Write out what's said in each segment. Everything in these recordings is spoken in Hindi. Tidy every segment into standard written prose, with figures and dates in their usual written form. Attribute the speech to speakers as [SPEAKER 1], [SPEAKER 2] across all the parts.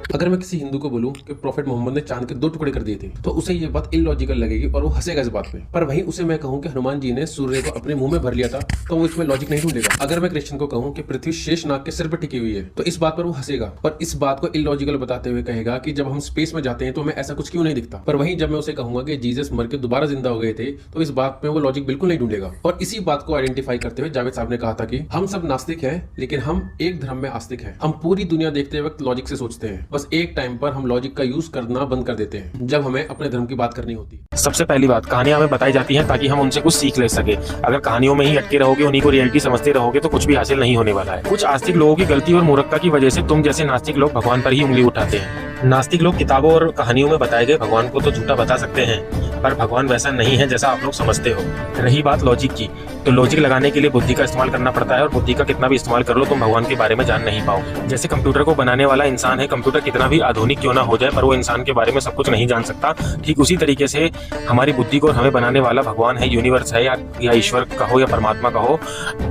[SPEAKER 1] अगर मैं किसी हिंदू को बोलूं कि प्रॉफेट मोहम्मद ने चांद के 2 टुकड़े कर दिए थे तो उसे ये बात इलॉजिकल लगेगी और वो हंसेगा इस बात पे। पर वहीं उसे मैं कहूं कि हनुमान जी ने सूर्य को अपने मुंह में भर लिया था तो वो इसमें लॉजिक नहीं ढूंढेगा। अगर मैं क्रिश्चियन को कहूं कि पृथ्वी शेषनाग के सिर पर टिकी हुई है तो इस बात पर वो हंसेगा और इस बात को इलॉजिकल बताते हुए कहेगा कि जब हम स्पेस में जाते हैं तो हमें ऐसा कुछ क्यों नहीं दिखता। पर वहीं जब मैं उसे कहूंगा कि जीसस मर के दोबारा जिंदा हो गए थे तो इस बात में वो लॉजिक बिल्कुल नहीं ढूंढेगा। और इसी बात को आइडेंटिफाई करते हुए जावेद साहब ने कहा था कि हम सब नास्तिक हैं लेकिन हम एक धर्म में आस्तिक हैं। हम पूरी दुनिया देखते वक्त लॉजिक से सोचते हैं, बस एक टाइम पर हम लॉजिक का यूज करना बंद कर देते हैं जब हमें अपने धर्म की बात करनी होती है।
[SPEAKER 2] सबसे पहली बात, कहानियां हमें बताई जाती हैं ताकि हम उनसे कुछ सीख ले सके। अगर कहानियों में ही अटके रहोगे, उन्हीं को रियलिटी समझते रहोगे तो कुछ भी हासिल नहीं होने वाला है। कुछ आस्तिक लोगों की गलती और मूर्खता की वजह से तुम जैसे नास्तिक लोग भगवान पर ही उंगली उठाते हैं। नास्तिक लोग किताबों और कहानियों में बताए गए भगवान को तो झूठा बता सकते हैं, पर भगवान वैसा नहीं है जैसा आप लोग समझते हो। रही बात लॉजिक की, तो लॉजिक लगाने के लिए बुद्धि का इस्तेमाल करना पड़ता है और बुद्धि का कितना भी इस्तेमाल कर लो तुम भगवान के बारे में जान नहीं पाओगे। जैसे कंप्यूटर को बनाने वाला इंसान है, कंप्यूटर कितना भी आधुनिक क्यों ना हो जाए पर वो इंसान के बारे में सब कुछ नहीं जान सकता। ठीक उसी तरीके से हमारी बुद्धि को हमें बनाने वाला भगवान है, यूनिवर्स है या ईश्वर कहो या परमात्मा कहो,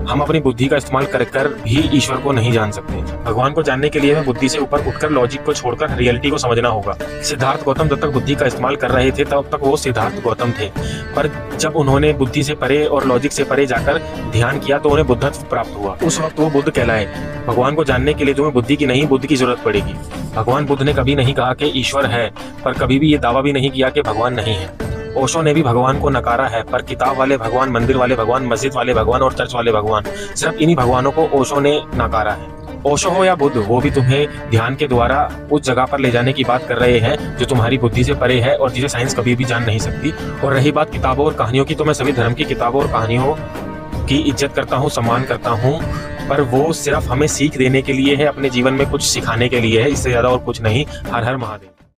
[SPEAKER 2] हम अपनी बुद्धि का इस्तेमाल कर भी ईश्वर को नहीं जान सकते। भगवान को जानने के लिए हमें बुद्धि से ऊपर उठकर लॉजिक को छोड़कर रियलिटी को समझना होगा। सिद्धार्थ गौतम जब तक बुद्धि का इस्तेमाल कर रहे थे तब तक वो सिद्धार्थ गौतम थे, पर जब उन्होंने बुद्धि से परे और लॉजिक से परे जाकर ध्यान किया तो उन्हें बुद्धत्व प्राप्त हुआ। उस वक्त वो बुद्ध कहलाए। भगवान को जानने के लिए तुम्हें बुद्धि की नहीं बुद्ध की जरूरत पड़ेगी। भगवान बुद्ध ने कभी नहीं कहा कि ईश्वर है, पर कभी भी ये दावा भी नहीं किया कि भगवान नहीं है। ओशो ने भी भगवान को नकारा है, पर किताब वाले भगवान, मंदिर वाले भगवान, मस्जिद वाले भगवान और चर्च वाले भगवान, सिर्फ इन्हीं भगवानों को ओशो ने नकारा है। ओशो हो या बुद्ध, वो भी तुम्हें ध्यान के द्वारा उस जगह पर ले जाने की बात कर रहे हैं जो तुम्हारी बुद्धि से परे है और जिसे साइंस कभी भी जान नहीं सकती। और रही बात किताबों और कहानियों की, तो मैं सभी धर्म की किताबों और कहानियों की इज्जत करता हूँ, सम्मान करता हूँ, पर वो सिर्फ हमें सीख देने के लिए है, अपने जीवन में कुछ सिखाने के लिए है, इससे ज्यादा और कुछ नहीं। हर हर महादेव।